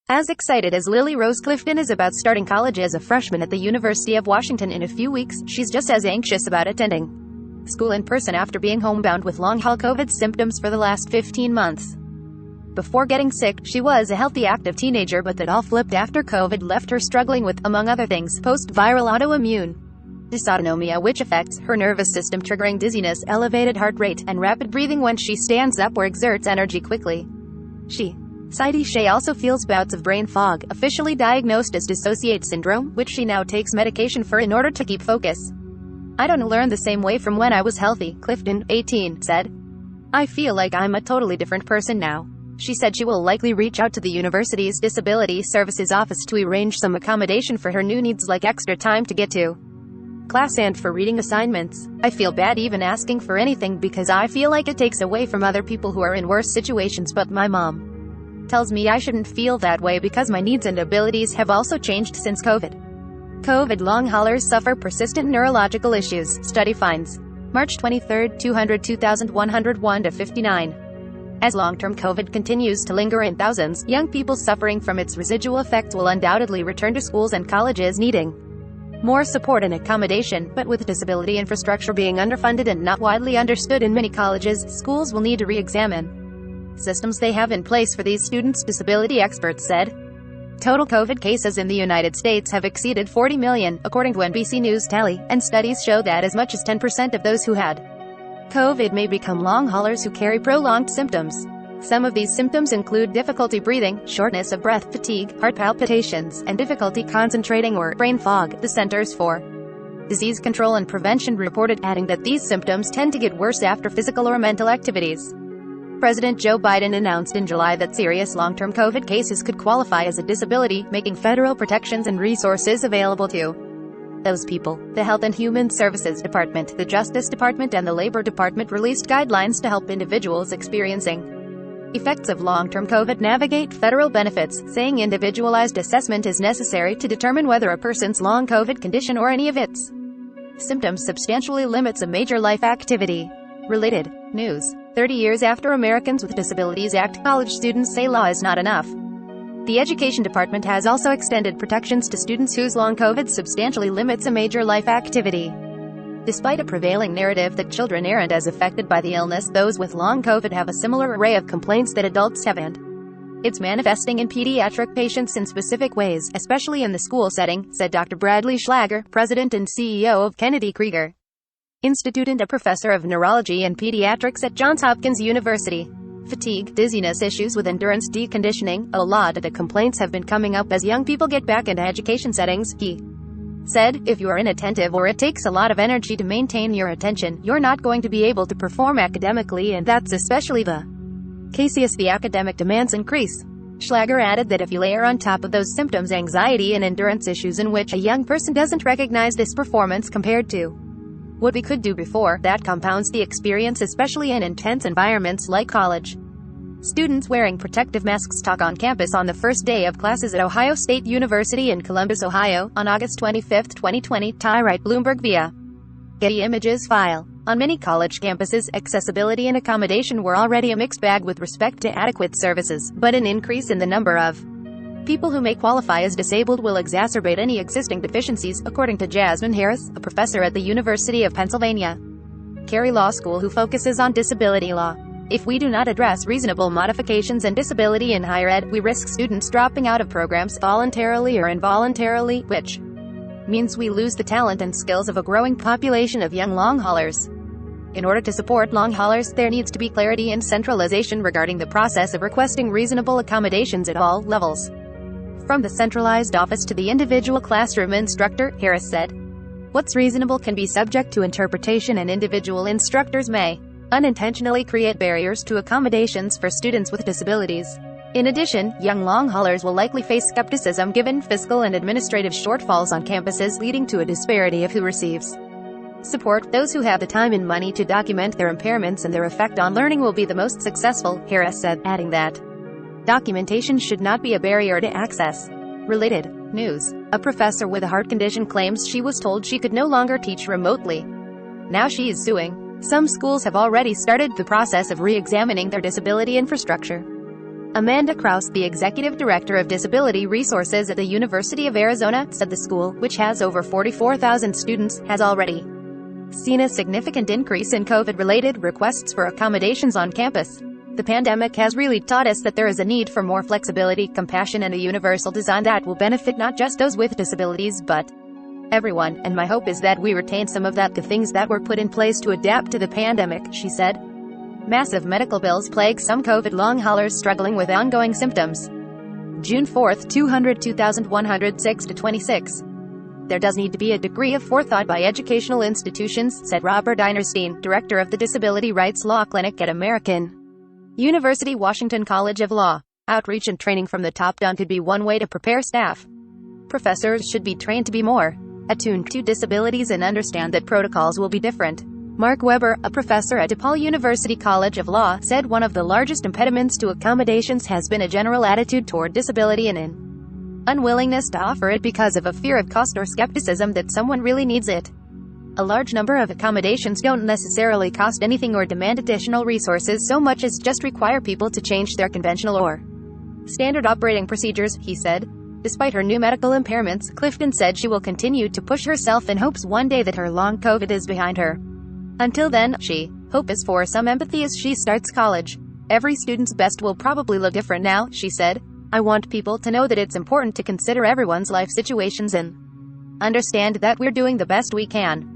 As excited as Lily Rose Clifton is about starting college as a freshman at the University of Washington in a few weeks, she's just as anxious about attending school in person after being homebound with long-haul COVID symptoms for the last 15 months. Before getting sick, she was a healthy, active teenager, but that all flipped after COVID left her struggling with, among other things, post-viral autoimmune dysautonomia, which affects her nervous system, triggering dizziness, elevated heart rate, and rapid breathing when she stands up or exerts energy quickly. Sadie Shea also feels bouts of brain fog, officially diagnosed as dissociate syndrome, which she now takes medication for in order to keep focus. "I don't learn the same way from when I was healthy," Clifton, 18, said. "I feel like I'm a totally different person now." She said she will likely reach out to the university's Disability Services office to arrange some accommodation for her new needs, like extra time to get to class and for reading assignments. "I feel bad even asking for anything because I feel like it takes away from other people who are in worse situations, but my mom tells me I shouldn't feel that way because my needs and abilities have also changed since COVID." COVID long haulers suffer persistent neurological issues, study finds. March 23, 202,101 to 59. As long-term COVID continues to linger in thousands, young people suffering from its residual effects will undoubtedly return to schools and colleges needing more support and accommodation, but with disability infrastructure being underfunded and not widely understood in many colleges, schools will need to re-examine systems they have in place for these students, disability experts said. Total COVID cases in the United States have exceeded 40 million, according to NBC News tally, and studies show that as much as 10% of those who had COVID may become long haulers who carry prolonged symptoms. Some of these symptoms include difficulty breathing, shortness of breath, fatigue, heart palpitations, and difficulty concentrating or brain fog, the Centers for Disease Control and Prevention reported, adding that these symptoms tend to get worse after physical or mental activities. President Joe Biden announced in July that serious long-term COVID cases could qualify as a disability, making federal protections and resources available to those people. The Health and Human Services Department, the Justice Department, and the Labor Department released guidelines to help individuals experiencing effects of long-term COVID navigate federal benefits, saying individualized assessment is necessary to determine whether a person's long COVID condition or any of its symptoms substantially limits a major life activity. Related news. 30 years after Americans with Disabilities Act, college students say law is not enough. The Education Department has also extended protections to students whose long COVID substantially limits a major life activity. Despite a prevailing narrative that children aren't as affected by the illness, those with long COVID have a similar array of complaints that adults have, and it's manifesting in pediatric patients in specific ways, especially in the school setting, said Dr. Bradley Schlager, president and CEO of Kennedy Krieger Institute and a professor of neurology and pediatrics at Johns Hopkins University. Fatigue, dizziness, issues with endurance, deconditioning, a lot of the complaints have been coming up as young people get back into education settings, he said. "If you are inattentive or it takes a lot of energy to maintain your attention, you're not going to be able to perform academically, and that's especially the case as the academic demands increase." Schlager added that if you layer on top of those symptoms anxiety and endurance issues in which a young person doesn't recognize this performance compared to what we could do before, that compounds the experience, especially in intense environments like college. Students wearing protective masks talk on campus on the first day of classes at Ohio State University in Columbus, Ohio, on August 25, 2020, Ty Bloomberg via Getty Images file. On many college campuses, accessibility and accommodation were already a mixed bag with respect to adequate services, but an increase in the number of people who may qualify as disabled will exacerbate any existing deficiencies, according to Jasmine Harris, a professor at the University of Pennsylvania Carey Law School who focuses on disability law. "If we do not address reasonable modifications and disability in higher ed, we risk students dropping out of programs, voluntarily or involuntarily, which means we lose the talent and skills of a growing population of young long haulers." In order to support long haulers, there needs to be clarity and centralization regarding the process of requesting reasonable accommodations at all levels, from the centralized office to the individual classroom instructor, Harris said. "What's reasonable can be subject to interpretation, and individual instructors may unintentionally create barriers to accommodations for students with disabilities. In addition, young long haulers will likely face skepticism given fiscal and administrative shortfalls on campuses, leading to a disparity of who receives support. Those who have the time and money to document their impairments and their effect on learning will be the most successful," Harris said, adding that documentation should not be a barrier to access. Related news. A professor with a heart condition claims she was told she could no longer teach remotely. Now she is suing. Some schools have already started the process of re-examining their disability infrastructure. Amanda Krause, the executive director of disability resources at the University of Arizona, said the school, which has over 44,000 students, has already seen a significant increase in COVID-related requests for accommodations on campus. The pandemic has really taught us that there is a need for more flexibility, compassion, and a universal design that will benefit not just those with disabilities but everyone, and my hope is that we retain some of that. The things that were put in place to adapt to the pandemic, she said. Massive medical bills plague some COVID long haulers struggling with ongoing symptoms. June 4, 202,106-26. There does need to be a degree of forethought by educational institutions, said Robert Dinerstein, director of the Disability Rights Law Clinic at American University Washington College of Law. Outreach and training from the top down could be one way to prepare staff. Professors should be trained to be more attuned to disabilities and understand that protocols will be different. Mark Weber, a professor at DePaul University College of Law, said one of the largest impediments to accommodations has been a general attitude toward disability and an unwillingness to offer it because of a fear of cost or skepticism that someone really needs it. A large number of accommodations don't necessarily cost anything or demand additional resources so much as just require people to change their conventional or standard operating procedures, he said. Despite her new medical impairments, Clifton said she will continue to push herself in hopes one day that her long COVID is behind her. Until then, she hopes for some empathy as she starts college. Every student's best will probably look different now, she said. I want people to know that it's important to consider everyone's life situations and understand that we're doing the best we can.